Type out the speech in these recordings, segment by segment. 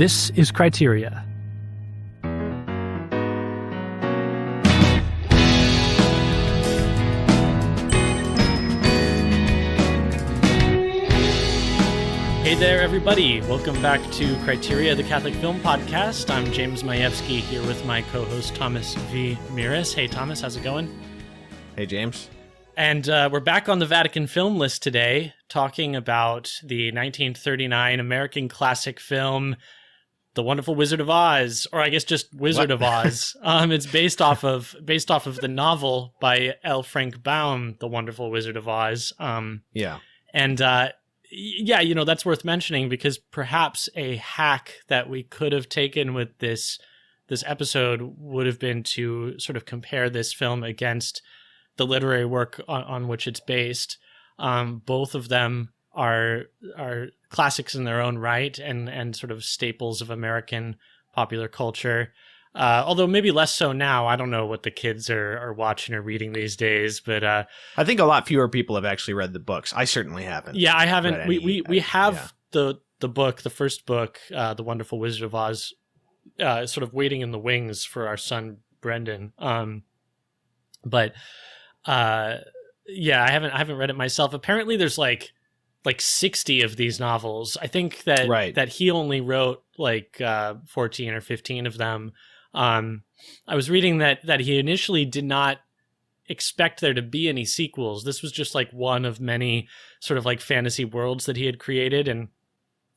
This is Criteria. Hey there, everybody. Welcome back to Criteria, the Catholic Film Podcast. I'm James Majewski here with my co-host Thomas V. Miras. Hey, Thomas, how's it going? Hey, James. And we're back on the Vatican film list today, talking about the 1939 American classic film, The Wonderful Wizard of Oz, or I guess just Wizard of Oz. It's based off of the novel by L. Frank Baum, The Wonderful Wizard of Oz. Yeah, that's worth mentioning because perhaps a hack that we could have taken with this episode would have been to sort of compare this film against the literary work on which it's based. Both of them are classics in their own right and sort of staples of American popular culture. Although maybe less so now. I don't know what the kids are watching or reading these days, but I think a lot fewer people have actually read the books. I certainly haven't. Yeah, I haven't. We have the book, the first book, The Wonderful Wizard of Oz, sort of waiting in the wings for our son Brendan. I haven't read it myself. Apparently there's like 60 of these novels. I think that he only wrote 14 or 15 of them. I was reading that he initially did not expect there to be any sequels. This was just like one of many sort of like fantasy worlds that he had created, and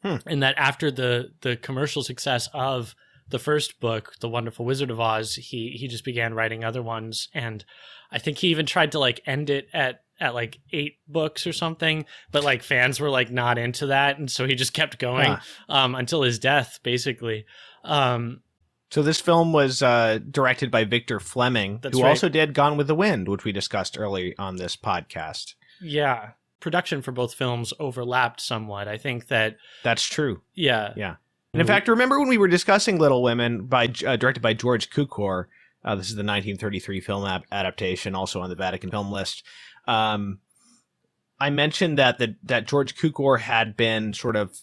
that after the commercial success of the first book, The Wonderful Wizard of Oz, he just began writing other ones, and I think he even tried to like end it at like 8 books or something, but like fans were like not into that, and so he just kept going until his death, basically. So this film was directed by Victor Fleming, who also did Gone with the Wind, which we discussed early on this podcast. Yeah, production for both films overlapped somewhat. I think that's true. Yeah. And in fact, remember when we were discussing Little Women, directed by George Cukor? This is the 1933 film adaptation, also on the Vatican film list. I mentioned that George Cukor had been sort of,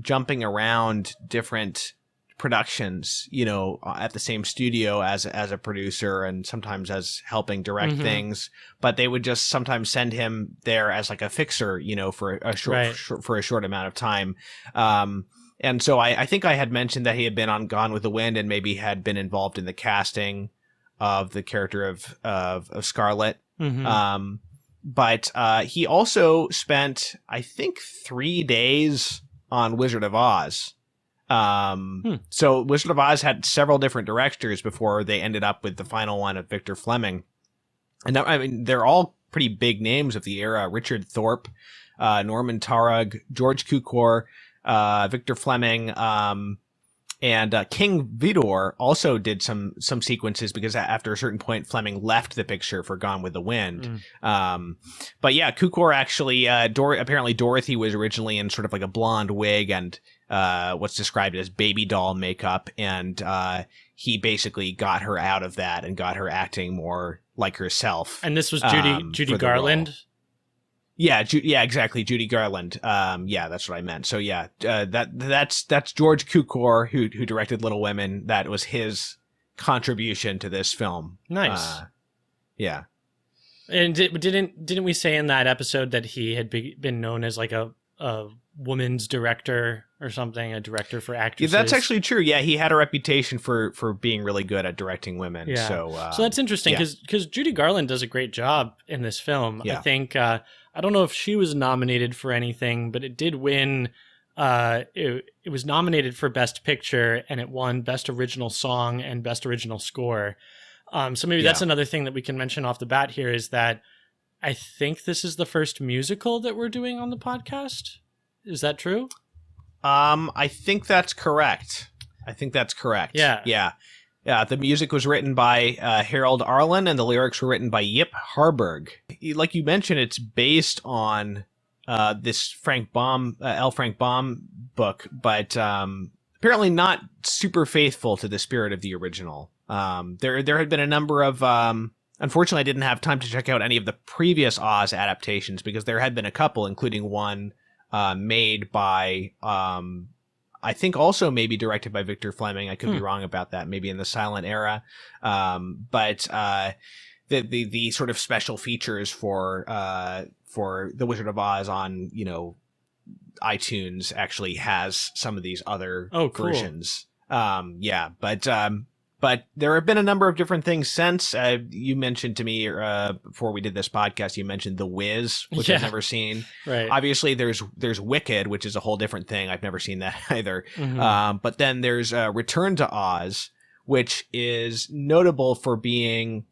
jumping around different productions, at the same studio as a producer and sometimes as helping direct things, but they would just sometimes send him there as like a fixer, for a short amount of time. And so I think I had mentioned that he had been on Gone with the Wind and maybe had been involved in the casting of the character of Scarlet. But he also spent, I think, 3 days on Wizard of Oz. So Wizard of Oz had several different directors before they ended up with the final one of Victor Fleming. And I mean, they're all pretty big names of the era: Richard Thorpe, Norman Taurog, George Cukor, Victor Fleming, and King Vidor also did some sequences because after a certain point, Fleming left the picture for Gone with the Wind. But yeah, Cukor actually, apparently Dorothy was originally in sort of like a blonde wig and what's described as baby doll makeup, and he basically got her out of that and got her acting more like herself. And this was Judy Garland. Yeah, exactly. Judy Garland. That's what I meant. So yeah, that's George Cukor who directed Little Women. That was his contribution to this film. Nice. Yeah. And didn't we say in that episode that he had been known as like a woman's director or something, a director for actresses? Yeah, that's actually true. Yeah, he had a reputation for being really good at directing women. Yeah. So that's interesting because Judy Garland does a great job in this film. Yeah. I think I don't know if she was nominated for anything, but it did win. It was nominated for Best Picture, and it won Best Original Song and Best Original Score. So maybe that's another thing that we can mention off the bat here is that I think this is the first musical that we're doing on the podcast. Is that true? I think that's correct. Yeah. The music was written by Harold Arlen, and the lyrics were written by Yip Harburg. Like you mentioned, it's based on this L. Frank Baum book, but apparently not super faithful to the spirit of the original. There had been a number of Unfortunately, I didn't have time to check out any of the previous Oz adaptations because there had been a couple, including one made by I think also maybe directed by Victor Fleming. I could be wrong about that. Maybe in the silent era. But the sort of special features for The Wizard of Oz on, iTunes actually has some of these other versions. But there have been a number of different things since. You mentioned to me before we did this podcast, you mentioned The Wiz, which I've never seen. Right. Obviously, there's Wicked, which is a whole different thing. I've never seen that either. But then there's Return to Oz, which is notable for being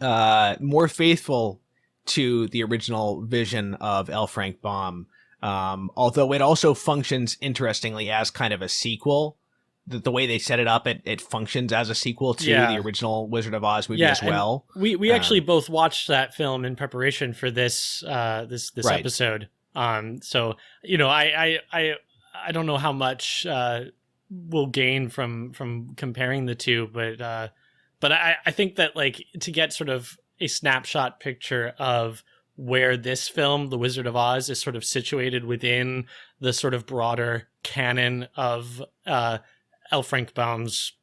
more faithful to the original vision of L. Frank Baum, although it also functions interestingly as kind of a sequel. The way they set it up, it functions as a sequel to the original Wizard of Oz movie as well. We actually both watched that film in preparation for this episode. So I don't know how much we'll gain from comparing the two, but I think that like to get sort of a snapshot picture of where this film, The Wizard of Oz, is sort of situated within the sort of broader canon of L. Frank Baum's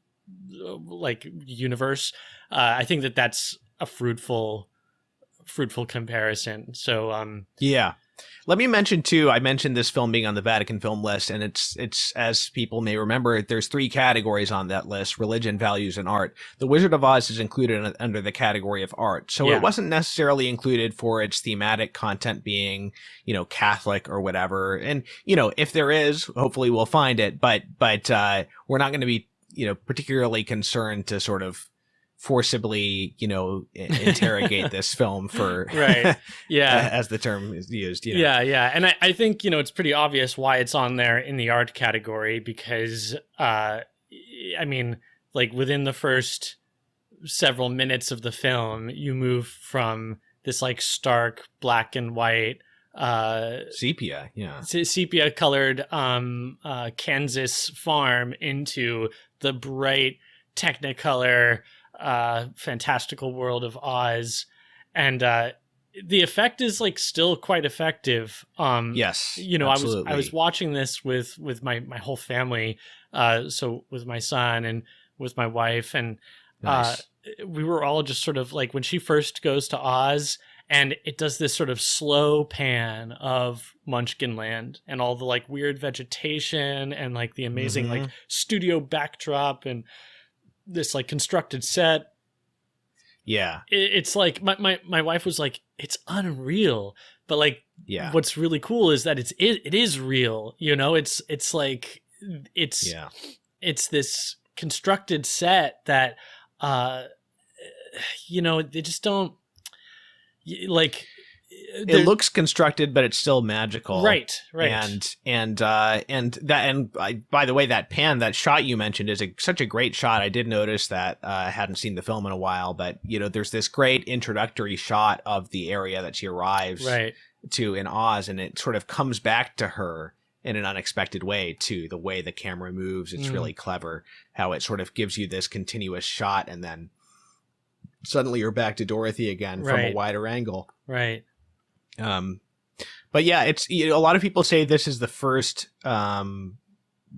like universe. I think that's a fruitful comparison. So let me mention too. I mentioned this film being on the Vatican film list, and it's as people may remember, there's 3 categories on that list: religion, values, and art. The Wizard of Oz is included under the category of art, so it wasn't necessarily included for its thematic content being Catholic or whatever. And if there is, hopefully we'll find it. But we're not going to be particularly concerned to sort of forcibly interrogate this film for right as the term is used. And I think it's pretty obvious why it's on there in the art category, because I mean, like within the first several minutes of the film you move from this like stark black and white sepia colored Kansas farm into the bright Technicolor fantastical world of Oz, and the effect is like still quite effective. Yes, I was watching this with my whole family, so with my son and with my wife, and nice. We were all just sort of like, when she first goes to Oz and it does this sort of slow pan of Munchkinland and all the like weird vegetation and like the amazing like studio backdrop and this like constructed set. It's like my wife was like, it's unreal, but like what's really cool is that it is real. It's like it's this constructed set that they just don't like. It looks constructed, but it's still magical. Right. And by the way, that shot you mentioned is such a great shot. I did notice that. I hadn't seen the film in a while, but there's this great introductory shot of the area that she arrives to in Oz, and it sort of comes back to her in an unexpected way too. The way the camera moves, it's really clever. How it sort of gives you this continuous shot, and then suddenly you're back to Dorothy again from a wider angle. Right. But yeah, it's a lot of people say this is the first.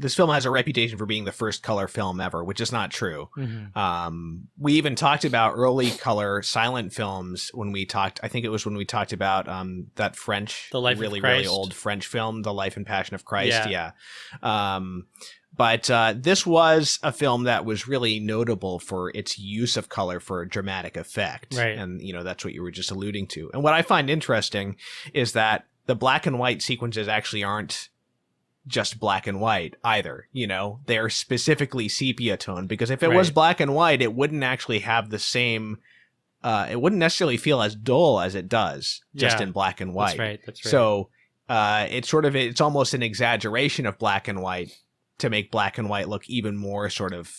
This film has a reputation for being the first color film ever, which is not true. We even talked about early color silent films when we talked. I think it was when we talked about that French, really old French film, The Life and Passion of Christ. But this was a film that was really notable for its use of color for dramatic effect. Right. And, that's what you were just alluding to. And what I find interesting is that the black and white sequences actually aren't just black and white either. They're specifically sepia tone, because if it was black and white, it wouldn't actually have the same, it wouldn't necessarily feel as dull as it does just in black and white. That's right. So it's almost an exaggeration of black and white to make black and white look even more sort of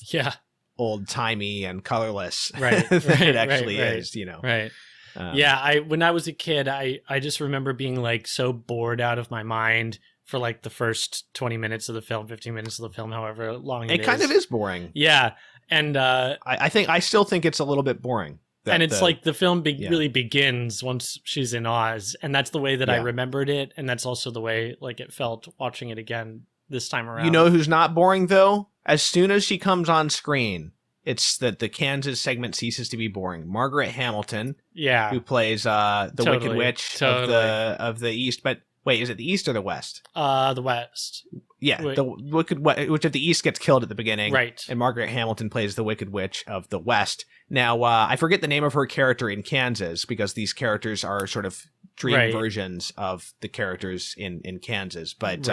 old-timey and colorless than it actually is, Right. When I was a kid, I just remember being like so bored out of my mind for like the first 20 minutes of the film, 15 minutes of the film, however long it is. It kind of is boring. Yeah. And I still think it's a little bit boring. And it's like the film really begins once she's in Oz, and that's the way that I remembered it, and that's also the way like it felt watching it again this time around. You know who's not boring, though? As soon as she comes on screen, it's that the Kansas segment ceases to be boring. Margaret Hamilton, who plays the Wicked Witch of the East. But wait, is it the East or the West? The West. Yeah, the Wicked Witch of the East gets killed at the beginning. Right. And Margaret Hamilton plays the Wicked Witch of the West. Now, I forget the name of her character in Kansas because these characters are sort of dream versions of the characters in Kansas. But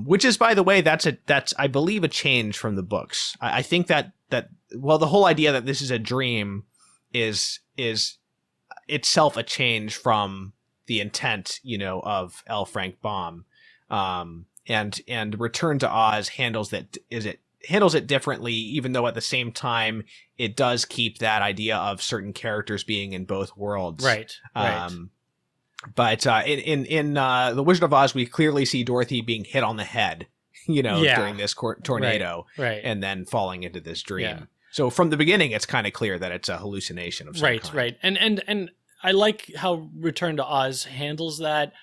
which is, by the way, that's I believe a change from the books. I think that the whole idea that this is a dream is itself a change from the intent, of L. Frank Baum. And Return to Oz handles it differently, even though at the same time it does keep that idea of certain characters being in both worlds. Right. But in The Wizard of Oz, we clearly see Dorothy being hit on the head, during this tornado, right, and then falling into this dream. Yeah. So from the beginning, it's kind of clear that it's a hallucination of some kind. Right. And I like how Return to Oz handles that.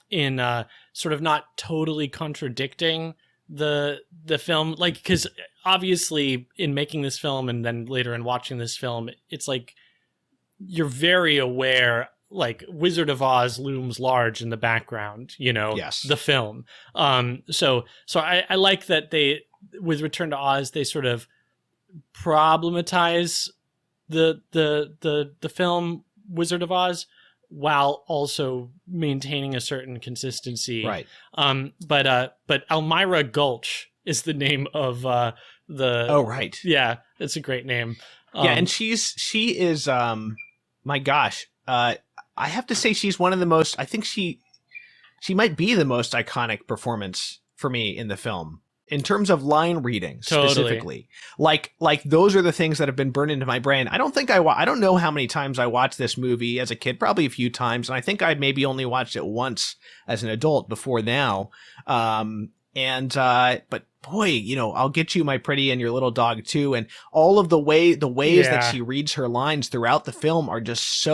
In sort of not totally contradicting the film, like, because obviously in making this film and then later in watching this film, it's like you're very aware, like, Wizard of Oz looms large in the background, Yes. the film. So I like that with Return to Oz, they sort of problematize the film Wizard of Oz, while also maintaining a certain consistency. Right. But Elmira Gulch is the name of the... Oh, right. Yeah, it's a great name. And she is, my gosh, I have to say she's one of the most, I think she might be the most iconic performance for me in the film. In terms of line reading, specifically, like those are the things that have been burned into my brain. I don't think I don't know how many times I watched this movie as a kid, probably a few times. And I think I maybe only watched it once as an adult before now. But boy, I'll get you, my pretty, and your little dog too. And all of the ways that she reads her lines throughout the film are just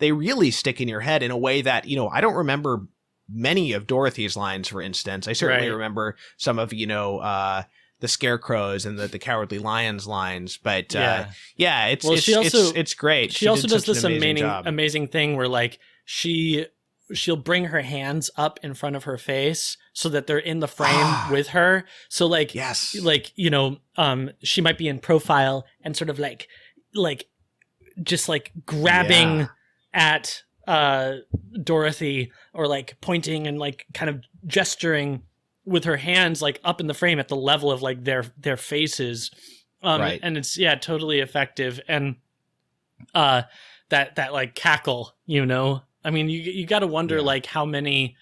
they really stick in your head in a way that, I don't remember many of Dorothy's lines, for instance. I certainly remember some of, the Scarecrow's and the Cowardly Lion's lines, but it's great. She also does this amazing thing where, like, she'll bring her hands up in front of her face so that they're in the frame with her. So, like, yes, like, she might be in profile and sort of like just like grabbing at Dorothy, or like pointing and like kind of gesturing with her hands, like up in the frame at the level of like their faces. And it's totally effective. And that like cackle, I mean, you got to wonder like how many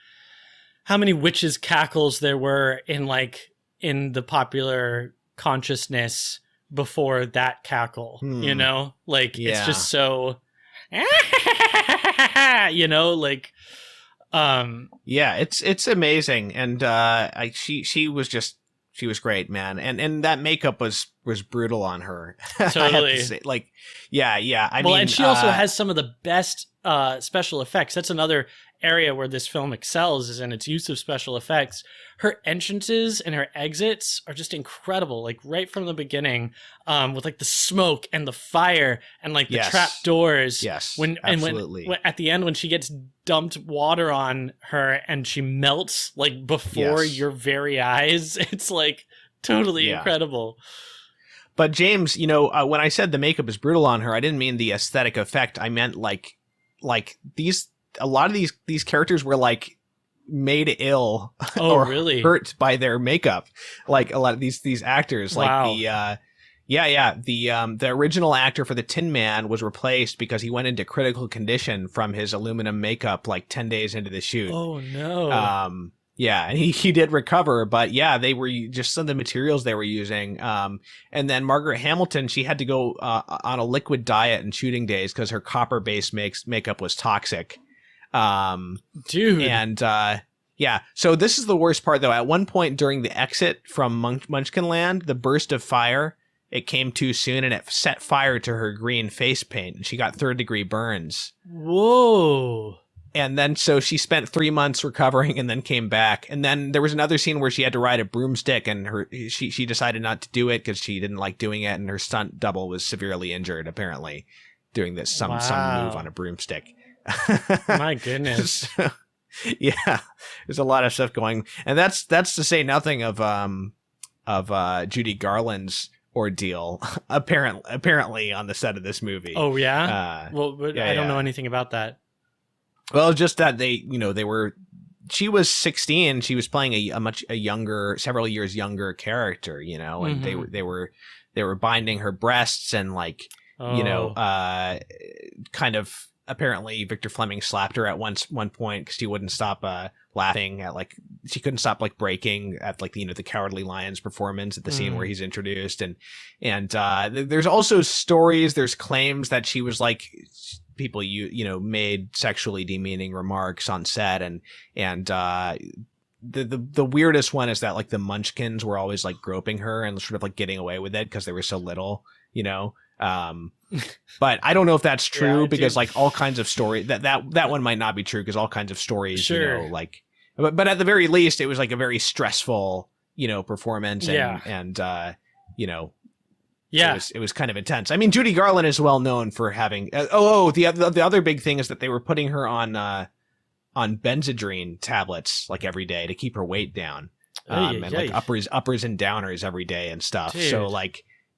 witches cackles there were in the popular consciousness before that cackle, it's just so it's amazing. And she was great, man. And that makeup was brutal on her. Totally. I have to say. I mean, and she also has some of the best special effects. That's another area where this film excels, is in its use of special effects. Her entrances and her exits are just incredible, like right from the beginning, with like the smoke and the fire and like the trap doors. Yes, absolutely. When at the end, when she gets dumped water on her and she melts like before your very eyes, it's like totally incredible. But James, when I said the makeup is brutal on her, I didn't mean the aesthetic effect. I meant like a lot of these characters were like made ill or really hurt by their makeup. Like a lot of these actors, like the original actor for the Tin Man was replaced because he went into critical condition from his aluminum makeup like 10 days into the shoot. Oh no. And he did recover, but they were just some of the materials they were using. And then Margaret Hamilton, she had to go on a liquid diet in shooting days because her copper-based makeup was toxic. Dude. And so this is the worst part, though. At one point during the exit from Munchkinland, the burst of fire, it came too soon and it set fire to her green face paint, and she got third-degree burns. Whoa. And then so she spent 3 months recovering and then came back. And then there was another scene where she had to ride a broomstick, and she decided not to do it because she didn't like doing it, and her stunt double was severely injured, apparently, doing this some move on a broomstick. My goodness. So, yeah, there's a lot of stuff going, and that's to say nothing of Judy Garland's ordeal apparently on the set of this movie. Oh yeah. I don't know anything about that. Well, just that she was 16. She was playing a younger, several years younger character, and mm-hmm. they were binding her breasts and kind of. Apparently Victor Fleming slapped her at one point because she wouldn't stop laughing at she couldn't stop breaking at the Cowardly Lions performance at the scene where he's introduced, and there's also stories, there's claims that she was people made sexually demeaning remarks on set, and the weirdest one is that the Munchkins were always groping her and sort of getting away with it because there was so little, but I don't know if that's true because all kinds of stories that one might not be true because all kinds of stories, sure. But at the very least it was a very stressful, performance and it was kind of intense. I mean, Judy Garland is well known for having, the other big thing is that they were putting her on Benzedrine tablets every day to keep her weight down, and uppers and downers every day and stuff. Dude. So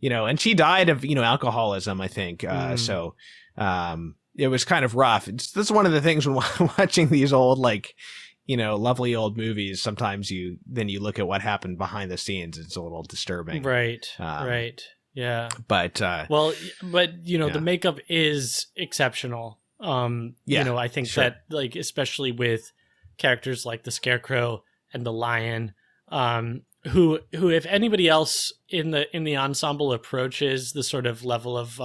and she died of, alcoholism, I think. So it was kind of rough. That's one of the things when watching these old, lovely old movies. Sometimes you look at what happened behind the scenes. It's a little disturbing. Right. Right. Yeah. But, the makeup is exceptional. I think that especially with characters like the Scarecrow and the Lion, who if anybody else in the ensemble approaches the sort of level of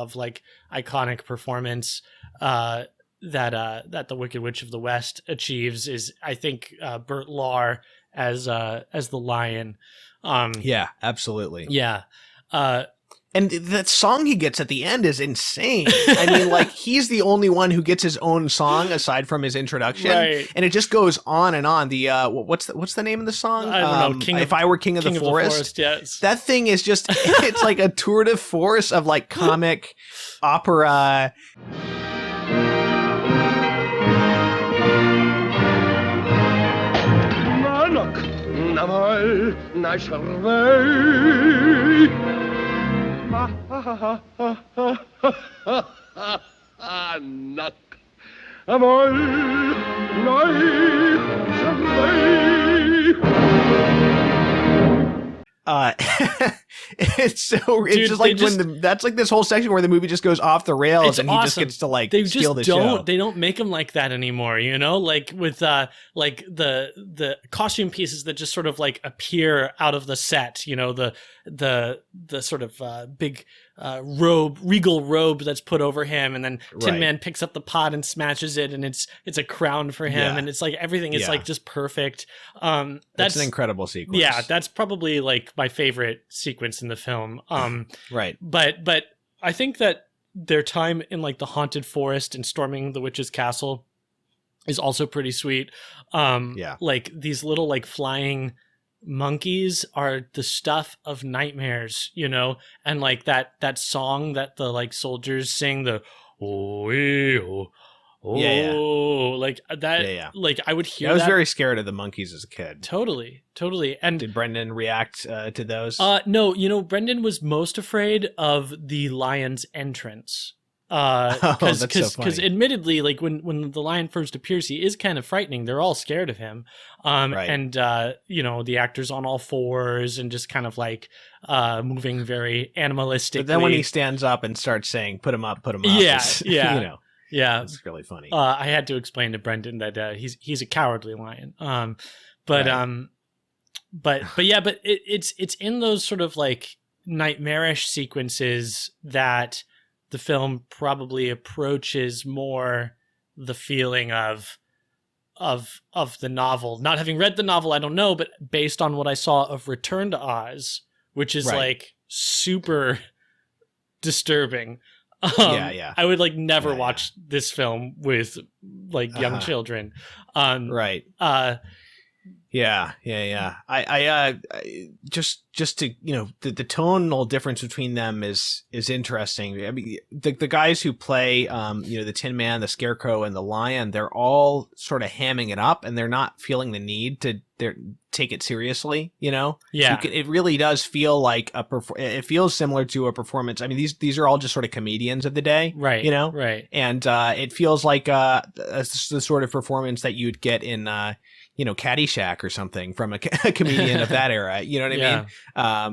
iconic performance that the Wicked Witch of the West achieves, is I think Burt Lahr as the Lion. Yeah, absolutely. Yeah. And that song he gets at the end is insane. I mean, he's the only one who gets his own song aside from his introduction, right. And it just goes on and on. The what's the name of the song? I don't know. If I Were King of the Forest. Yes. That thing is just it's like a tour de force of comic opera. It's just that's this whole section where the movie just goes off the rails, and he just gets to steal the show. They don't make him like that anymore, with the costume pieces that just sort of appear out of the set, the sort of big regal robe that's put over him, and then Tin Man picks up the pot and smashes it, and it's a crown for him, and it's everything is just perfect. That's an incredible sequence. Yeah, that's probably my favorite sequence in the film. Right. But I think that their time in the haunted forest and storming the witch's castle is also pretty sweet. These little flying monkeys are the stuff of nightmares, and that song that the soldiers sing, the that I would hear. I was very scared of the monkeys as a kid. Totally. And did Brendan react to those? No, Brendan was most afraid of the lion's entrance. Because admittedly, when the lion first appears, he is kind of frightening. They're all scared of him. And the actor's on all fours and just kind of moving very animalistically. But then when he stands up and starts saying, "Put him up, put him up," yeah. Yeah, it's really funny. I had to explain to Brendan that he's a cowardly lion. But it's in those sort of nightmarish sequences that the film probably approaches more the feeling of the novel. Not having read the novel, I don't know, but based on what I saw of Return to Oz, which is super disturbing. I would like never watch this film with like young children. Right. I just to, you know, the tonal difference between them is interesting. I mean, the guys who play, you know, the Tin Man, the Scarecrow, and the Lion, they're all sort of hamming it up, and they're not feeling the need to take it seriously. You know, yeah, it really does feel like it feels similar to a performance. I mean, these are all just sort of comedians of the day, right? You know, right? And it feels like the sort of performance that you'd get in you know, Caddyshack or something from a comedian of that era. You know what I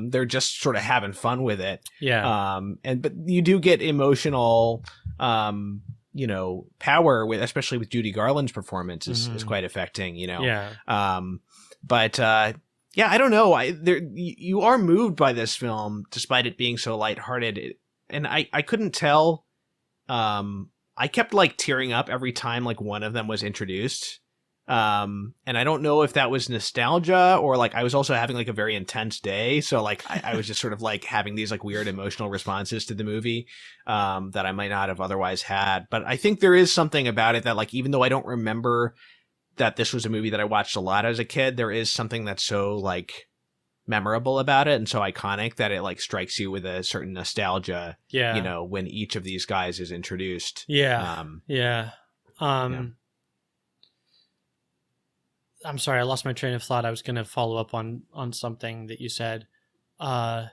mean? They're just sort of having fun with it. Yeah. But you do get emotional, you know, power with, especially with Judy Garland's performance is quite affecting, you know? Yeah. Yeah, I don't know. You are moved by this film despite it being so lighthearted. And I couldn't tell. I kept like tearing up every time like one of them was introduced. And I don't know if that was nostalgia or like I was also having like a very intense day. So like I was just sort of like having these like weird emotional responses to the movie that I might not have otherwise had. But I think there is something about it that like, even though I don't remember that this was a movie that I watched a lot as a kid, there is something that's so like memorable about it and so iconic that it like strikes you with a certain nostalgia, you know, when each of these guys is introduced. I'm sorry, I lost my train of thought. I was going to follow up on something that you said. Oh,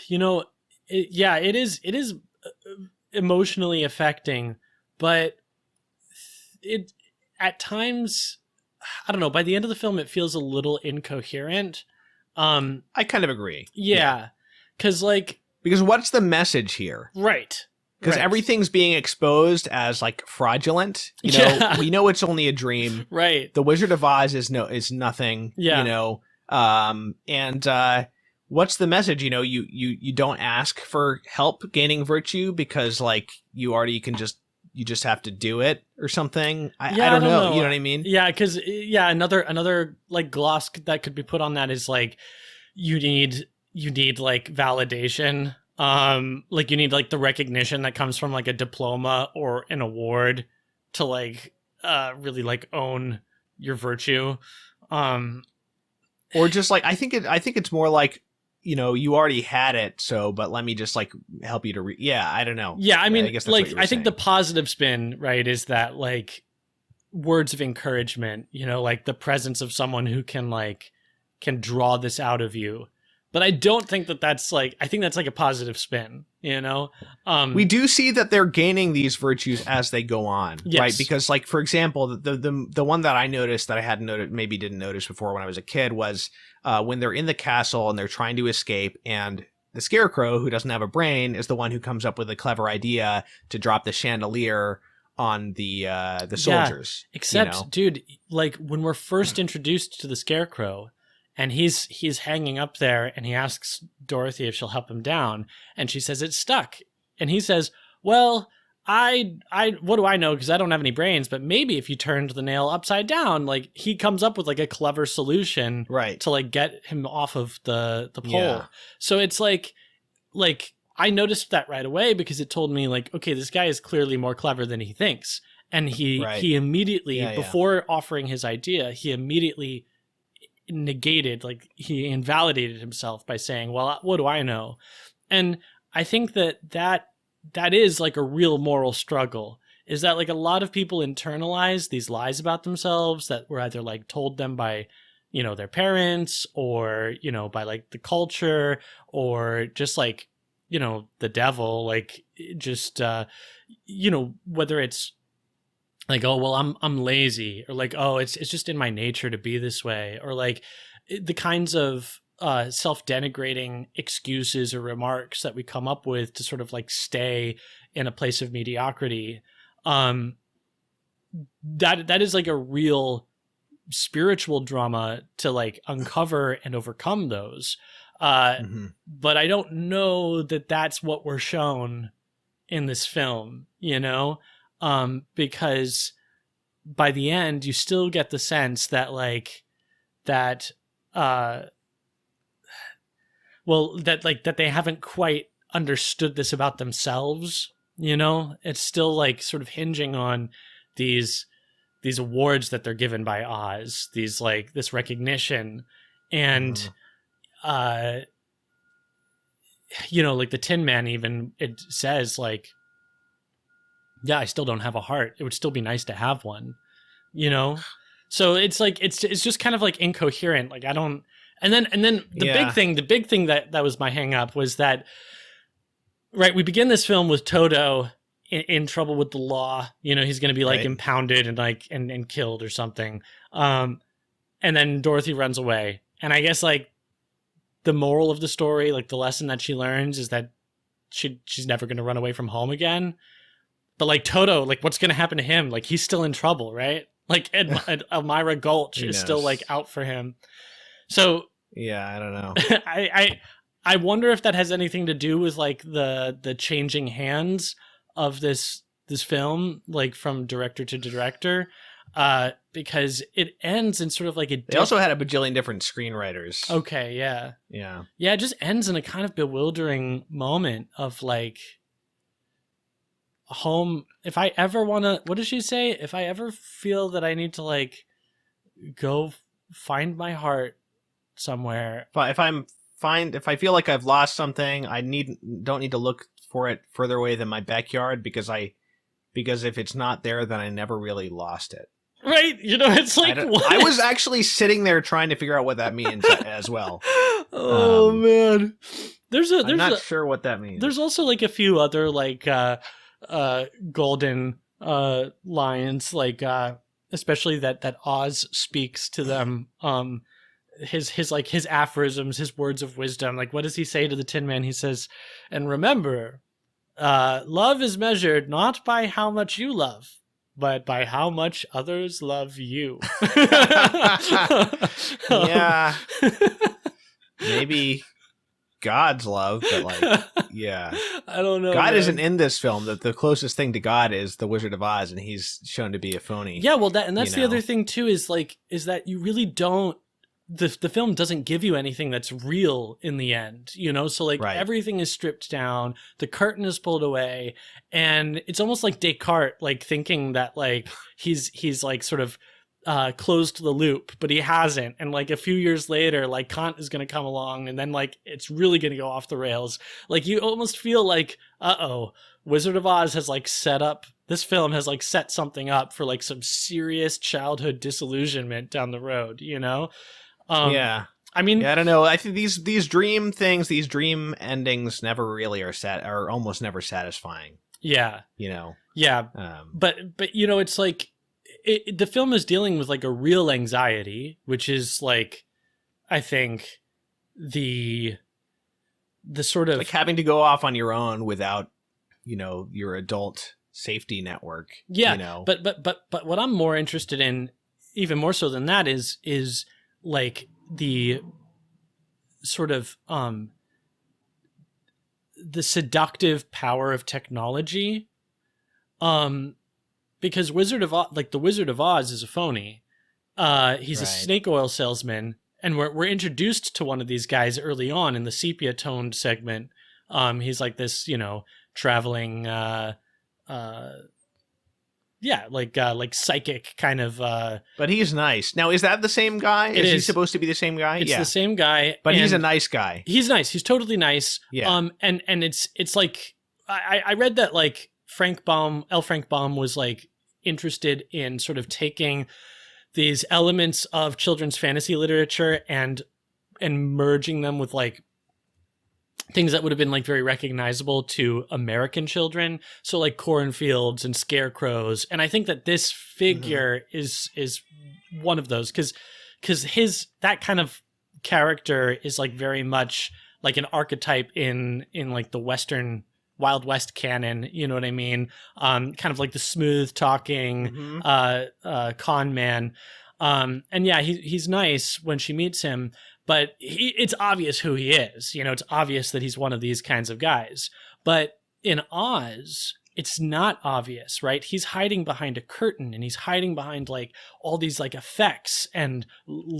you know, it is emotionally affecting, but it at times, I don't know, by the end of the film, it feels a little incoherent. I kind of agree. Yeah. Because what's the message here? Right. Because everything's being exposed as like fraudulent. You know, we know it's only a dream. Right. The Wizard of Oz is nothing. Yeah. You know, and what's the message? You know, you don't ask for help gaining virtue because like you just have to do it or something. I don't know. You know what I mean? Yeah. Because another like gloss that could be put on that is like you need like validation. Like you need like the recognition that comes from like a diploma or an award to like really like own your virtue. Or just like I think it's more like, you know, you already had it, so but let me just like help you to I don't know. Yeah, I mean, I guess like I think the positive spin, right, is that like words of encouragement, you know, like the presence of someone who can draw this out of you. But I don't think that's like, I think that's like a positive spin, you know? We do see that they're gaining these virtues as they go on, right? Because like, for example, the one that I noticed that I hadn't noticed, maybe didn't notice before when I was a kid was when they're in the castle and they're trying to escape, and the Scarecrow, who doesn't have a brain, is the one who comes up with a clever idea to drop the chandelier on the soldiers. Except, you know? Dude, like when we're first introduced to the Scarecrow, and he's hanging up there, and he asks Dorothy if she'll help him down, and she says it's stuck, and he says, "Well, I what do I know? Because I don't have any brains. But maybe if you turned the nail upside down, like he comes up with like a clever solution, right, to like get him off of the pole. Yeah. So it's like I noticed that right away because it told me like, okay, this guy is clearly more clever than he thinks, and he immediately before offering his idea, he immediately negated, like he invalidated himself by saying, well, what do I know? And I think that is like a real moral struggle, is that like a lot of people internalize these lies about themselves that were either like told them by, you know, their parents, or, you know, by like the culture, or just like, you know, the devil, like just you know, whether it's like, oh, well, I'm lazy, or like, oh, it's just in my nature to be this way, or like the kinds of self-denigrating excuses or remarks that we come up with to sort of like stay in a place of mediocrity. That is like a real spiritual drama to like uncover and overcome those. But I don't know that that's what we're shown in this film, you know? Because by the end, you still get the sense that like that well, that they haven't quite understood this about themselves. You know, it's still like sort of hinging on these awards that they're given by Oz, these like this recognition, and you know, like the Tin Man even, it says like, yeah, I still don't have a heart. It would still be nice to have one, you know? So it's like, it's just kind of like incoherent. Like I don't, and then the big thing that was my hang up was that, right, we begin this film with Toto in trouble with the law. You know, he's going to be like impounded and like, and killed or something. And then Dorothy runs away. And I guess like the moral of the story, like the lesson that she learns is that she's never going to run away from home again. But like Toto, like what's going to happen to him? Like he's still in trouble, right? Like Elmira Gulch is still like out for him. So yeah, I don't know. I wonder if that has anything to do with like the changing hands of this film, like from director to director, because it ends in sort of like they also had a bajillion different screenwriters. Okay, yeah. It just ends in a kind of bewildering moment of like home. If I ever want to, what does she say? If I ever feel that I need to like go find my heart somewhere, if I feel like I've lost something, I don't need to look for it further away than my backyard, because if it's not there, then I never really lost it. Right? You know, it's like I was actually sitting there trying to figure out what that means as well. Oh man, I'm not sure what that means. There's also like a few other like golden lines, like especially that Oz speaks to them. His like his aphorisms, his words of wisdom. Like what does he say to the Tin Man? He says, "And remember, love is measured not by how much you love, but by how much others love you." Yeah. Maybe God's love, but like, yeah. I don't know. God isn't in this film. The closest thing to God is the Wizard of Oz, and he's shown to be a phony. Yeah, well, that's the other thing too, is that you really don't, the film doesn't give you anything that's real in the end, you know? So like everything is stripped down, the curtain is pulled away, and it's almost like Descartes, like thinking that like he's like sort of closed the loop, but he hasn't. And like a few years later, like Kant is going to come along, and then like it's really going to go off the rails. Like you almost feel like, Wizard of Oz has like this film has like set something up for like some serious childhood disillusionment down the road, you know? Yeah. I mean, I don't know. I think these dream things, these dream endings never really are almost never satisfying. Yeah. You know? Yeah. But you know, it's like, the film is dealing with like a real anxiety, which is like, I think the sort of like having to go off on your own without, you know, your adult safety network. Yeah. You know? But what I'm more interested in, even more so than that, is like the sort of the seductive power of technology. Because the Wizard of Oz is a phony. He's a snake oil salesman, and we're introduced to one of these guys early on in the sepia toned segment. He's like this, you know, traveling, like psychic kind of. But he's nice. Now, is that the same guy? Is he supposed to be the same guy? It's the same guy, but he's a nice guy. He's nice. He's totally nice. Yeah. And it's like I read that like Frank Baum was like interested in sort of taking these elements of children's fantasy literature and merging them with like things that would have been like very recognizable to American children. So like cornfields and scarecrows. And I think that this figure is one of those, because that kind of character is like very much like an archetype in like the Western Wild West canon, you know what I mean? Kind of like the smooth talking con man. And yeah, he's nice when she meets him, but it's obvious who he is. You know, it's obvious that he's one of these kinds of guys. But in Oz, it's not obvious, right? He's hiding behind a curtain, and he's hiding behind like all these like effects and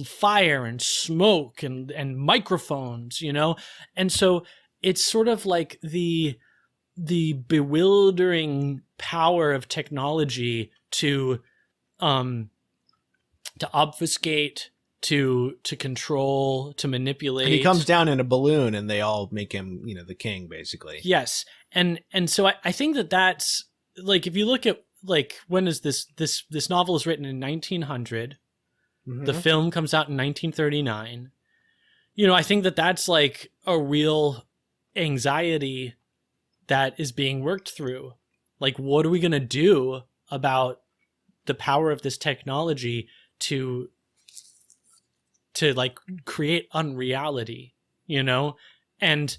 fire and smoke and microphones, you know? And so it's sort of like the bewildering power of technology to obfuscate, to control, to manipulate. And he comes down in a balloon, and they all make him, you know, the king, basically. Yes, and so I think that's like, if you look at like, when is this novel is written in 1900, the film comes out in 1939. You know, I think that's like a real anxiety that is being worked through. Like, what are we gonna do about the power of this technology to like create unreality, you know? And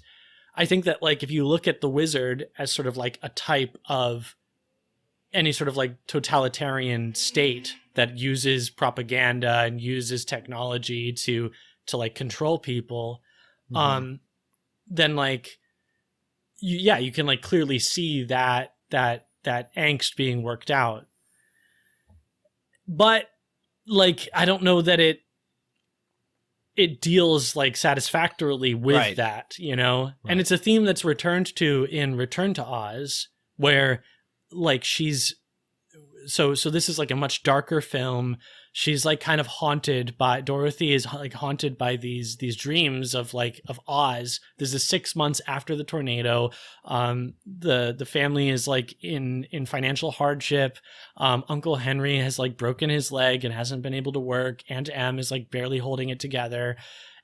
I think that like, if you look at the wizard as sort of like a type of any sort of like totalitarian state that uses propaganda and uses technology to like control people, then like, you can like clearly see that angst being worked out. But like, I don't know that it deals like satisfactorily with that, you know? Right. And it's a theme that's returned to in Return to Oz, where like so this is like a much darker film. She's like kind of haunted by, Dorothy is like haunted by these dreams of Oz. This is 6 months after the tornado. The family is like in financial hardship. Uncle Henry has like broken his leg and hasn't been able to work. Aunt Em is like barely holding it together.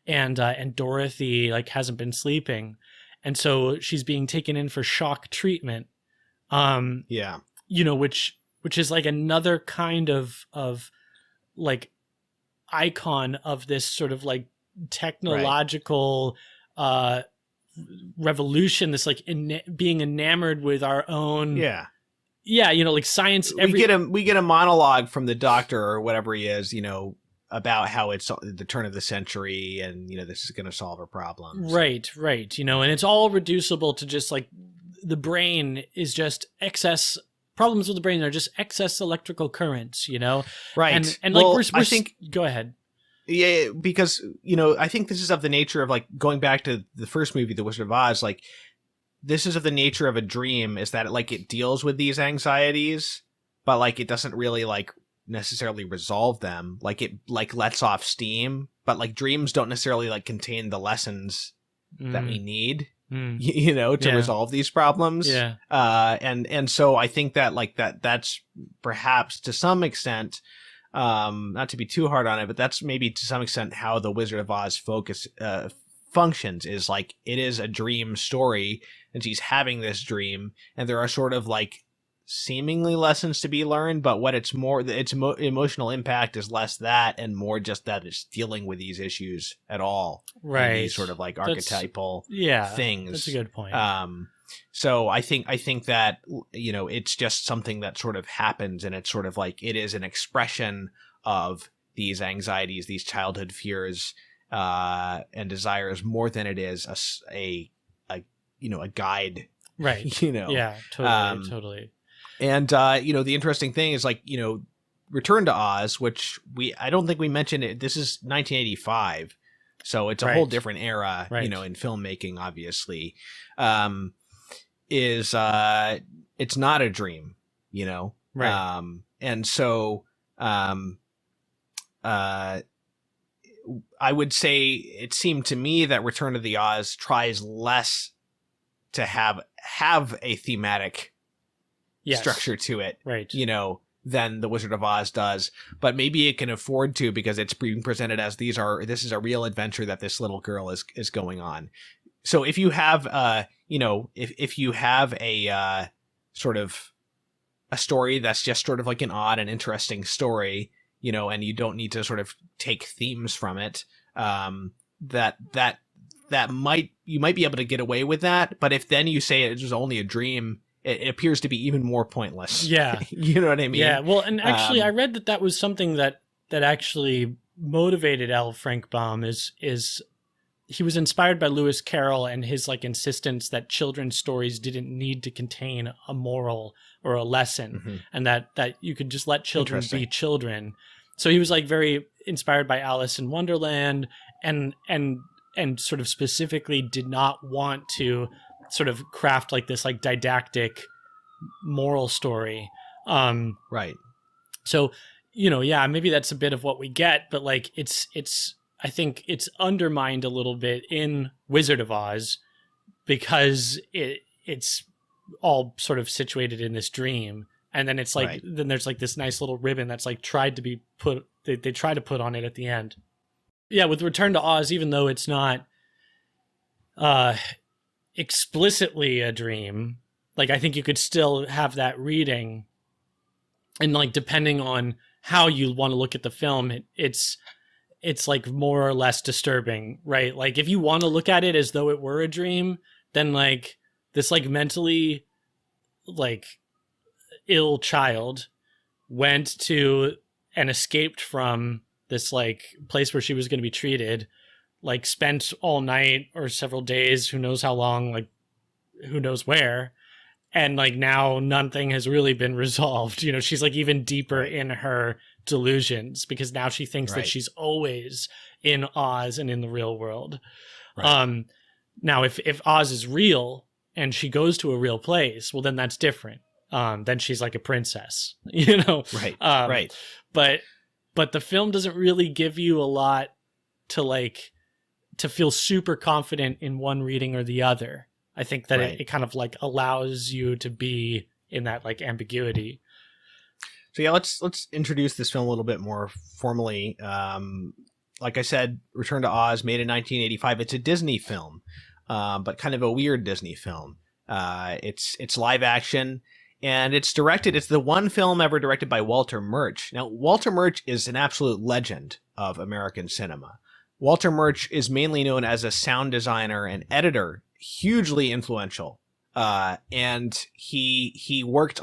And Dorothy like hasn't been sleeping. And so she's being taken in for shock treatment. You know, which is like another kind of like icon of this sort of like technological revolution, this like being enamored with our own you know, like science. We get a monologue from the doctor or whatever he is, you know, about how it's the turn of the century and, you know, this is going to solve our problems. Right, you know, and it's all reducible to just like the brain is just excess. Problems with the brain are just excess electrical currents, you know? Right. And like, I think... Go ahead. Yeah, because, you know, I think this is of the nature of, like, going back to the first movie, The Wizard of Oz, like, this is of the nature of a dream, is that, like, it deals with these anxieties, but, like, it doesn't really, like, necessarily resolve them. Like, it, like, lets off steam, but, like, dreams don't necessarily, like, contain the lessons that we need. You know, to resolve these problems. And so I think that like that's perhaps to some extent, not to be too hard on it, but that's maybe to some extent how the Wizard of Oz functions, is like, it is a dream story and she's having this dream and there are sort of like seemingly lessons to be learned, but what its emotional impact is less that and more just that it's dealing with these issues at all. Right. These sort of like archetypal things. That's a good point. So I think that, you know, it's just something that sort of happens, and it's sort of like, it is an expression of these anxieties, these childhood fears, and desires, more than it is a you know, a guide. Right. You know? Yeah, totally. And, you know, the interesting thing is, like, you know, Return to Oz, which I don't think we mentioned it. This is 1985. So it's a whole different era, you know, in filmmaking, obviously, it's not a dream, you know? Right. And so, I would say it seemed to me that Return to the Oz tries less to have a thematic structure to it, right? You know, than The Wizard of Oz does, but maybe it can afford to, because it's being presented as this is a real adventure that this little girl is going on. So if you have, you know, if you have a sort of a story that's just sort of like an odd and interesting story, you know, and you don't need to sort of take themes from it, that you might be able to get away with that. But if then you say it was only a dream, it appears to be even more pointless. Yeah. You know what I mean? Yeah. Well, and actually I read that was something that actually motivated L. Frank Baum is he was inspired by Lewis Carroll and his like insistence that children's stories didn't need to contain a moral or a lesson, and that you could just let children be children. So he was like very inspired by Alice in Wonderland, and sort of specifically did not want to sort of craft like this like didactic moral story. Right. So, yeah, maybe that's a bit of what we get, but like it's I think it's undermined a little bit in Wizard of Oz because it's all sort of situated in this dream. And then it's like, then there's like this nice little ribbon that's like tried to be put, they try to put on it at the end. Yeah, with Return to Oz, even though it's not explicitly a dream, like I think you could still have that reading. And like, depending on how you want to look at the film, it's like more or less disturbing, right? Like if you want to look at it as though it were a dream, then like this like mentally like ill child went to and escaped from this like place where she was going to be treated, like spent all night or several days, who knows how long, like who knows where. And like now nothing has really been resolved. She's like even deeper in her delusions because now she thinks that she's always in Oz and in the real world. Right. Now if Oz is real and she goes to a real place, well then that's different. Then she's like a princess, Right. Right. But the film doesn't really give you a lot to feel super confident in one reading or the other. I think that it kind of like allows you to be in that like ambiguity. So yeah, let's introduce this film a little bit more formally. Like I said, Return to Oz, made in 1985. It's a Disney film, but kind of a weird Disney film. It's live action, and it's directed. It's the one film ever directed by Walter Murch. Now, Walter Murch is an absolute legend of American cinema. Walter Murch is mainly known as a sound designer and editor, hugely influential. And he worked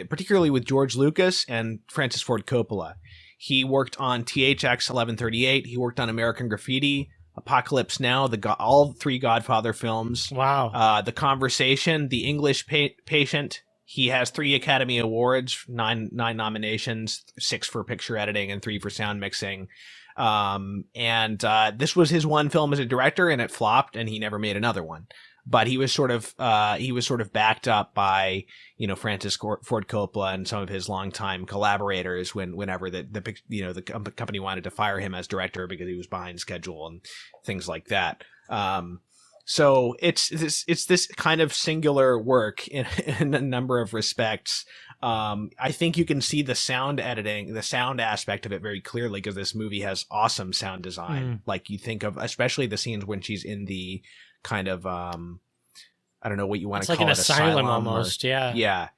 particularly with George Lucas and Francis Ford Coppola. He worked on THX 1138. He worked on American Graffiti, Apocalypse Now, all three Godfather films. Wow. The Conversation, The English Patient. He has 3 Academy Awards, 9 nominations, 6 for picture editing and 3 for sound mixing. This was his one film as a director, and it flopped, and he never made another one. But he was sort of backed up by, Francis Ford Coppola and some of his longtime collaborators whenever the company wanted to fire him as director because he was behind schedule and things like that. So it's this kind of singular work in a number of respects. I think you can see the sound editing, the sound aspect of it very clearly because this movie has awesome sound design. Like you think of, especially the scenes when she's in the kind of, I don't know what you want to call it. It's like an asylum almost. Yeah.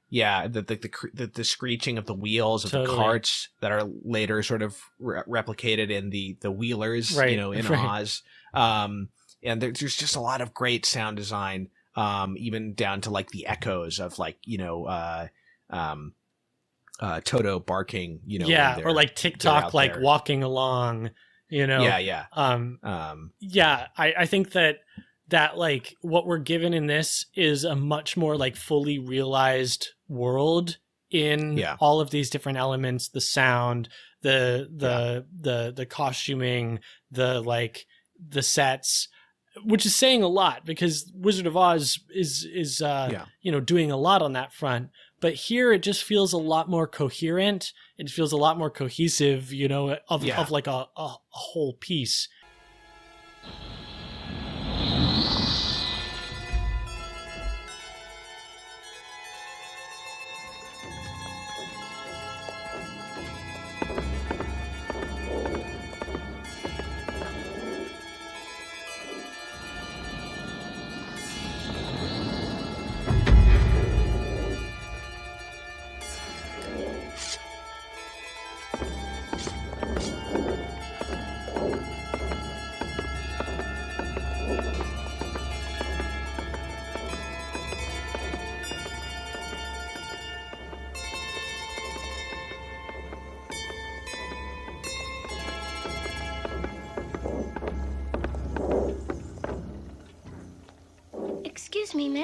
The screeching of the wheels of the carts that are later sort of replicated in the wheelers, in Oz. And there's just a lot of great sound design, even down to like the echoes of like, Toto barking, or like TikTok, like there. Walking along, Yeah. I think that like what we're given in this is a much more like fully realized world in all of these different elements, the sound, the costuming, the sets, which is saying a lot because Wizard of Oz is doing a lot on that front. But here it just feels a lot more coherent. It feels a lot more cohesive, of like a whole piece.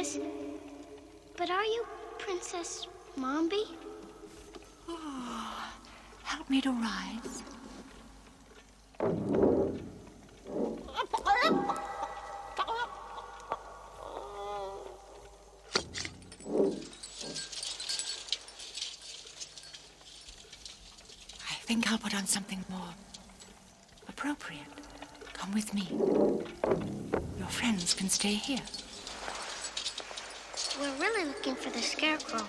princess. But are you Princess Mombi? Oh, help me to rise. I think I'll put on something more appropriate. Come with me. Your friends can stay here. We're really looking for the scarecrow.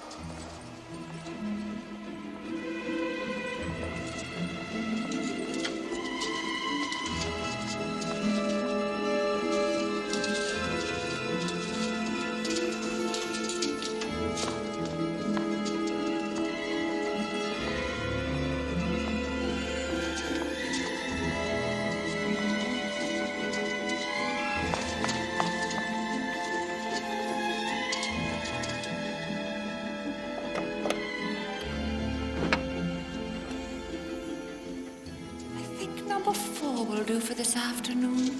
Do for this afternoon.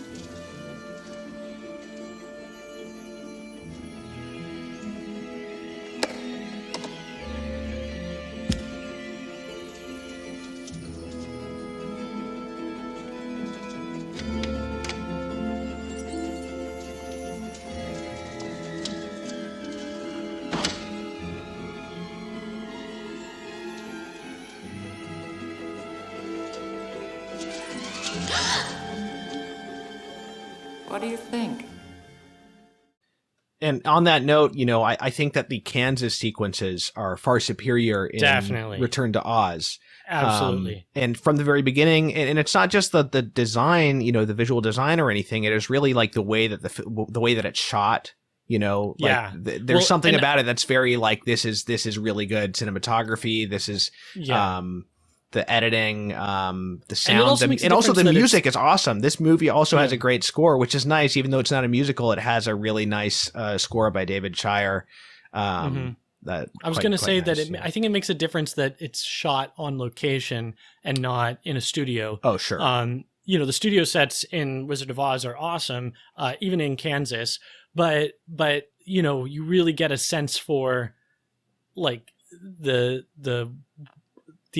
What do you think? And on that note, I think that the Kansas sequences are far superior in Definitely. Return to Oz. Absolutely. And from the very beginning, and it's not just the design, the visual design or anything. It is really like the way that the way that it's shot. Yeah. There's something about it that's very like this is really good cinematography. This is the editing, the sound, and also the music is awesome. This movie also has a great score, which is nice. Even though it's not a musical, it has a really nice score by David Shire. That I was going to say nice, that I think it makes a difference that it's shot on location and not in a studio. Oh, sure. The studio sets in Wizard of Oz are awesome, even in Kansas. But you really get a sense for like the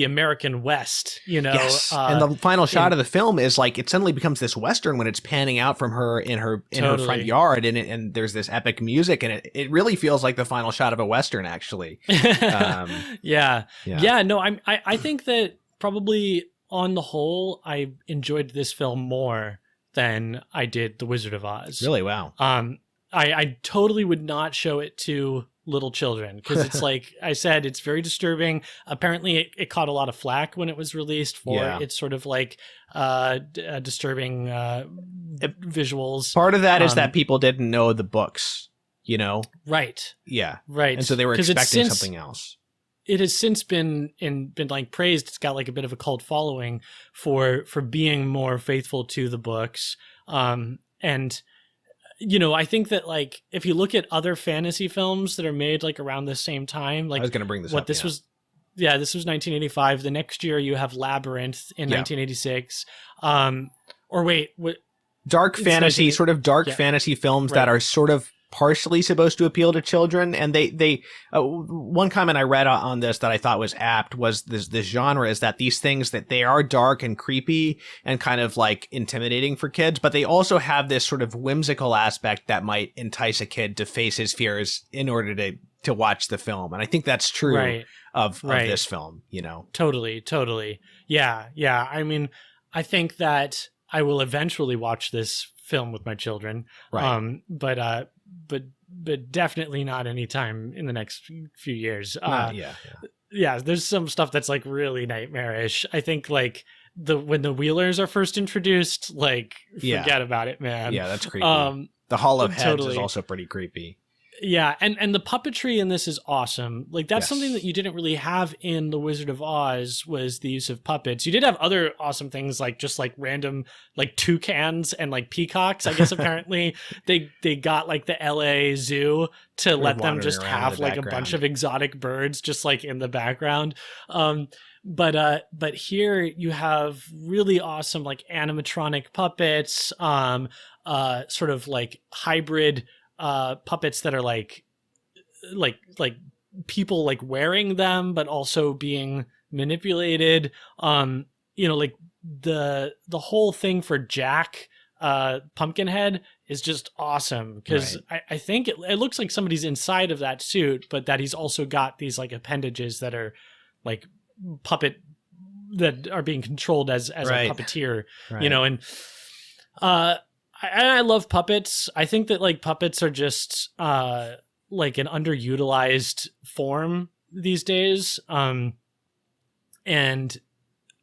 American West, Yes. And the final shot of the film is like it suddenly becomes this Western when it's panning out from her in her front yard, and there's this epic music, and it really feels like the final shot of a Western, actually. Yeah. No, I think that probably on the whole, I enjoyed this film more than I did The Wizard of Oz. Really? Wow. I totally would not show it to little children because it's like I said, it's very disturbing. Apparently it caught a lot of flack when it was released for its sort of like disturbing visuals. Part of that is that people didn't know the books, Right. Yeah. Right. And so they were expecting something else. It has since been like praised. It's got like a bit of a cult following for being more faithful to the books. And I think that like if you look at other fantasy films that are made like around the same time, like I was going to bring this up. This was 1985. The next year you have Labyrinth in 1986. Or wait, what? Dark fantasy, sort of dark fantasy films that are sort of partially supposed to appeal to children. And they one comment I read on this that I thought was apt was this genre is that these things that they are dark and creepy and kind of like intimidating for kids, but they also have this sort of whimsical aspect that might entice a kid to face his fears in order to watch the film. And I think that's true of this film, Totally. Yeah. I mean, I think that I will eventually watch this film with my children. Right. But definitely not anytime in the next few years. Yeah, there's some stuff that's like really nightmarish. I think like when the Wheelers are first introduced, like forget about it, man. Yeah, that's creepy. The Hall of Heads is also pretty creepy. Yeah, and the puppetry in this is awesome. Like that's something that you didn't really have in The Wizard of Oz was the use of puppets. You did have other awesome things like just like random like toucans and like peacocks. I guess apparently they got like the LA Zoo to let them just have like a bunch of exotic birds just like in the background. But here you have really awesome like animatronic puppets, sort of like hybrid puppets that are like people like wearing them, but also being manipulated. Like the whole thing for Jack Pumpkinhead is just awesome because I think it looks like somebody's inside of that suit, but that he's also got these like appendages that are like puppet that are being controlled as a puppeteer, and I love puppets. I think that like puppets are just like an underutilized form these days. And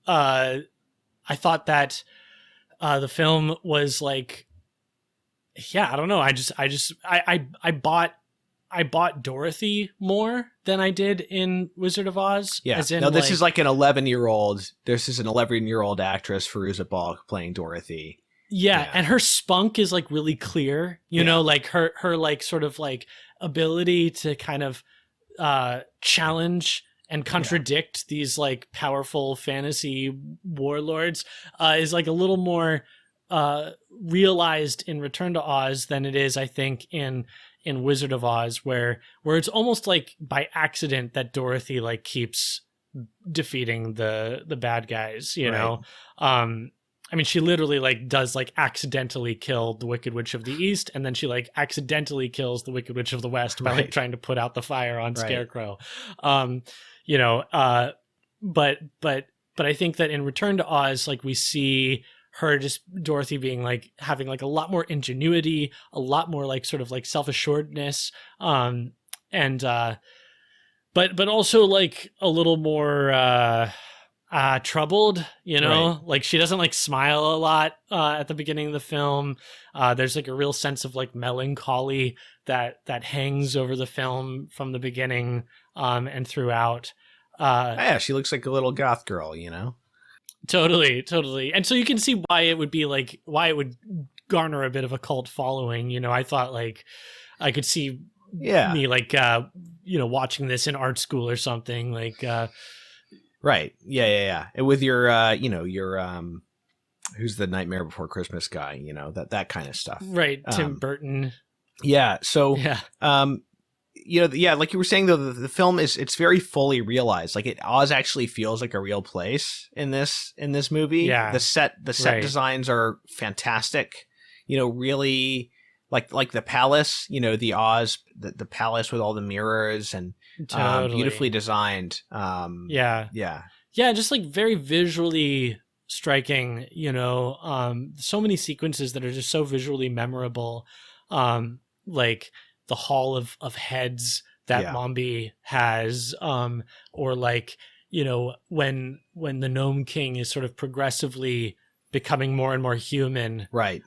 I thought that the film was like, I don't know. I bought Dorothy more than I did in Wizard of Oz. Yeah. As in, no, this is like an 11-year-old. This is an 11-year-old actress, Fairuza Balk, playing Dorothy. Yeah, and her spunk is like really clear, you know, like her like sort of like ability to kind of challenge and contradict these like powerful fantasy warlords is like a little more realized in Return to Oz than it is, I think, in Wizard of Oz, where it's almost like by accident that Dorothy like keeps defeating the bad guys, you know. I mean, she literally like does like accidentally kill the Wicked Witch of the East, and then she like accidentally kills the Wicked Witch of the West by like trying to put out the fire on Scarecrow. But I think that in Return to Oz, like we see her just Dorothy being like having like a lot more ingenuity, a lot more like sort of like self-assuredness, but also like a little more troubled, you know, like she doesn't like smile a lot at the beginning of the film. There's like a real sense of like melancholy that hangs over the film from the beginning and throughout. She looks like a little goth girl, you know. Totally. And so you can see why it would garner a bit of a cult following. You know, I thought like I could see me like watching this in art school or something like. Right. Yeah. And with your, who's the Nightmare Before Christmas guy, you know, that kind of stuff. Right. Tim Burton. Yeah. So, like you were saying, though, the film it's very fully realized. Like Oz actually feels like a real place in this movie. Yeah. The set designs are fantastic. You know, really like the palace, you know, the Oz, the palace with all the mirrors and beautifully designed. Just like very visually striking, you know, so many sequences that are just so visually memorable. Like the Hall of Heads that Mombi has, or like, you know, when the Gnome King is sort of progressively becoming more and more human. Right.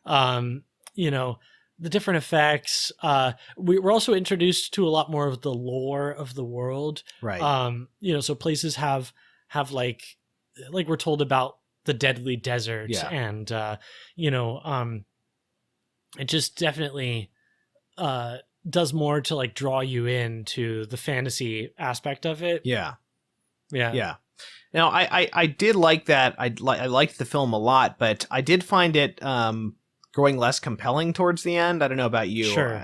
You know, the different effects. We're also introduced to a lot more of the lore of the world. Right. You know, so places have like we're told about the Deadly Desert and, it just definitely does more to like draw you into the fantasy aspect of it. Yeah. Now I did like that. I liked the film a lot, but I did find it, growing less compelling towards the end. I don't know about you. Sure.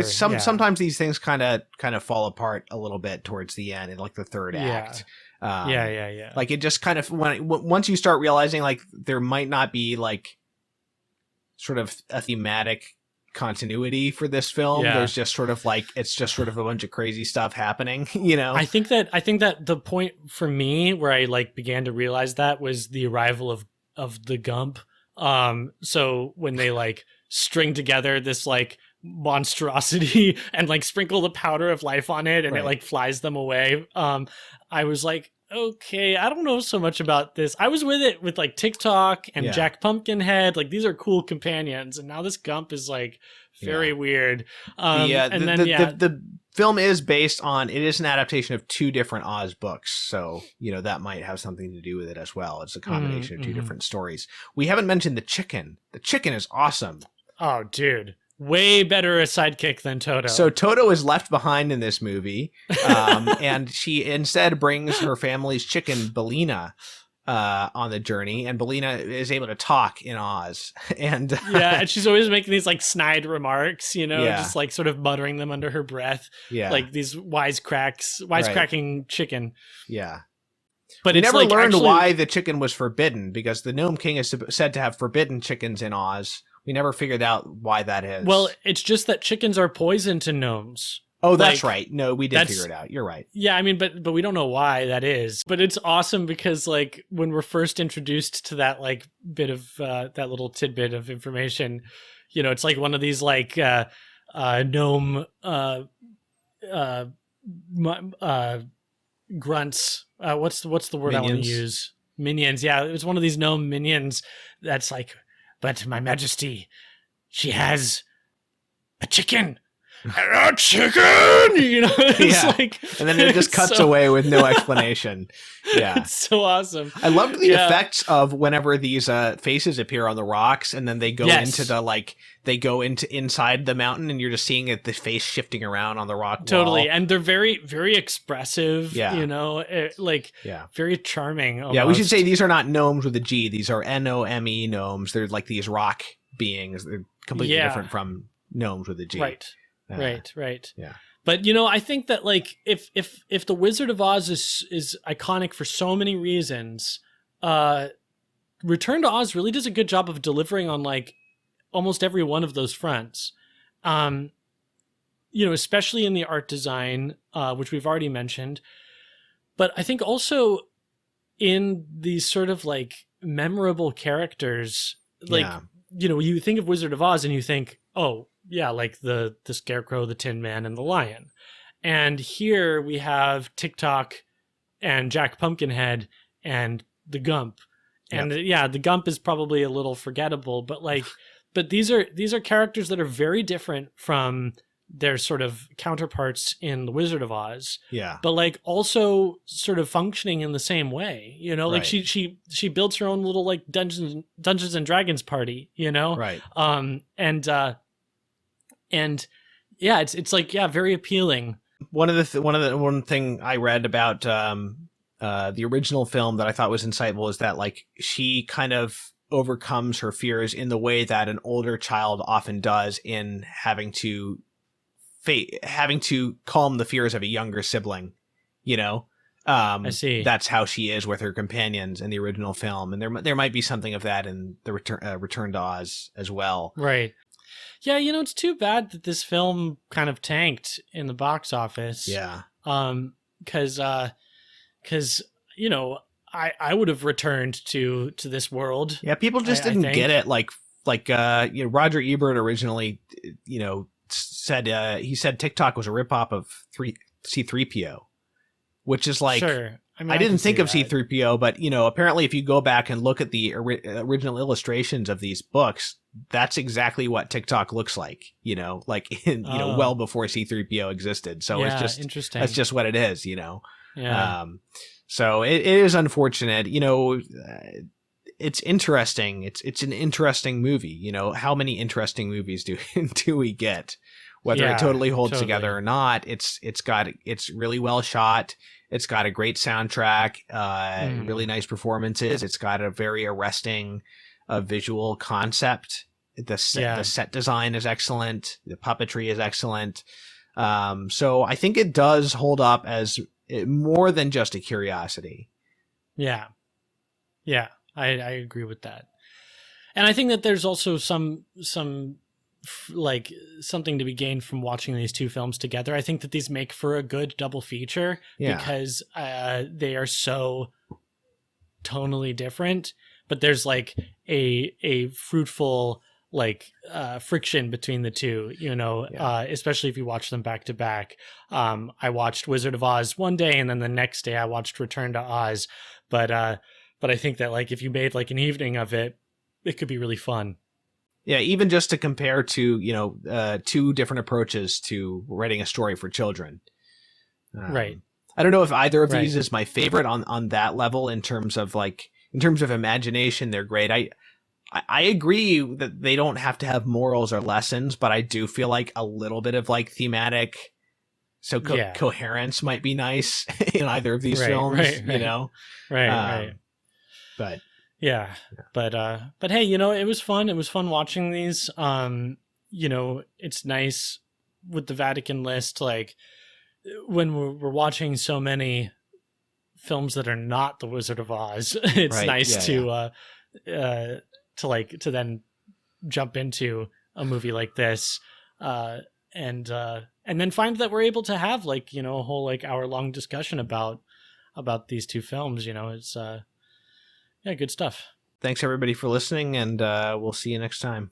Sometimes these things kind of fall apart a little bit towards the end in like the third act. Like it just kind of once you start realizing like there might not be like sort of a thematic continuity for this film. There's just sort of like it's just sort of a bunch of crazy stuff happening, you know. I think that the point for me where I like began to realize that was the arrival of the Gump. So when they like string together this like monstrosity and like sprinkle the powder of life on it and it like flies them away, I was like, okay, I don't know so much about this. I was with it with like TikTok and Jack Pumpkinhead, like these are cool companions, and now this Gump is like very weird. The film is based on, it is an adaptation of two different Oz books, so you know that might have something to do with it as well. It's a combination of two different stories. We haven't mentioned the chicken. The chicken is awesome. Oh, dude. Way better a sidekick than Toto. So Toto is left behind in this movie, and she instead brings her family's chicken, Belina, on the journey, and Bellina is able to talk in Oz. And and she's always making these like snide remarks, just like sort of muttering them under her breath. Yeah. Like these wisecracking chicken. Yeah. But we it's never like learned actually, why the chicken was forbidden, because the Gnome King is said to have forbidden chickens in Oz. We never figured out why that is. Well, it's just that chickens are poison to gnomes. Oh, that's right. No, we did figure it out. You're right. Yeah, I mean, but we don't know why that is. But it's awesome because, like, when we're first introduced to that, like, bit of that little tidbit of information, it's like one of these like gnome grunts. What's the word I want to use? Minions. Yeah, it was one of these gnome minions that's like, but my Majesty, she has a chicken. Hello, chicken. It's like, and then it just cuts away with no explanation. Yeah, it's so awesome. I loved the effects of whenever these faces appear on the rocks, and then they go into inside the mountain, and you're just seeing the face shifting around on the rock totally wall. And they're very, very expressive. Very charming almost. Yeah, we should say these are not gnomes with a G. These are Nome gnomes. They're like these rock beings. They're completely different from gnomes with a G. Right. Yeah. But I think that like if the Wizard of Oz is iconic for so many reasons, Return to Oz really does a good job of delivering on like almost every one of those fronts. Especially in the art design, which we've already mentioned. But I think also in these sort of like memorable characters, like you think of Wizard of Oz and you think, oh, yeah, like the Scarecrow, the Tin Man, and the Lion. And here we have TikTok and Jack Pumpkinhead and the Gump. And the Gump is probably a little forgettable, but these are characters that are very different from their sort of counterparts in the Wizard of Oz. Yeah. But like also sort of functioning in the same way, like she builds her own little like Dungeons and Dragons party, Right. And yeah, it's like, very appealing. One thing I read about the original film that I thought was insightful is that like she kind of overcomes her fears in the way that an older child often does in having to calm the fears of a younger sibling, I see. That's how she is with her companions in the original film, and there might be something of that in the Return to Oz as well. Right. Yeah, it's too bad that this film kind of tanked in the box office. Yeah. Because I would have returned to this world. Yeah, people just didn't get it. Like Roger Ebert originally, said he said TikTok was a ripoff of C-3PO, which is like, sure. I didn't think of C-3PO, but apparently if you go back and look at the original illustrations of these books, that's exactly what TikTok looks like, well before C-3PO existed. So it's just interesting. That's just what it is, Yeah. So it is unfortunate, it's interesting. It's an interesting movie. How many interesting movies do we get? Whether it totally holds together or not, it's really well shot. It's got a great soundtrack, really nice performances. It's got a very arresting visual concept. The set design is excellent. The puppetry is excellent. So I think it does hold up as more than just a curiosity. Yeah. I agree with that. And I think that there's also some like something to be gained from watching these two films together. I think that these make for a good double feature because they are so tonally different, but there's like a fruitful like friction between the two, especially if you watch them back to back. I watched Wizard of Oz one day and then the next day I watched Return to Oz, but I think that like if you made like an evening of it, it could be really fun. Yeah, even just to compare to, two different approaches to writing a story for children. Right. I don't know if either of these is my favorite on that level in terms of imagination, they're great. I agree that they don't have to have morals or lessons, but I do feel like a little bit of like thematic, coherence might be nice in either of these films, Right. But yeah. But hey, you know, it was fun. It was fun watching these. You know, it's nice with the Vatican list, like when we're watching so many films that are not The Wizard of Oz, it's nice to then jump into a movie like this, and then find that we're able to have, like, you know, a whole like hour-long discussion about these two films. You know, it's good stuff. Thanks everybody for listening, and we'll see you next time.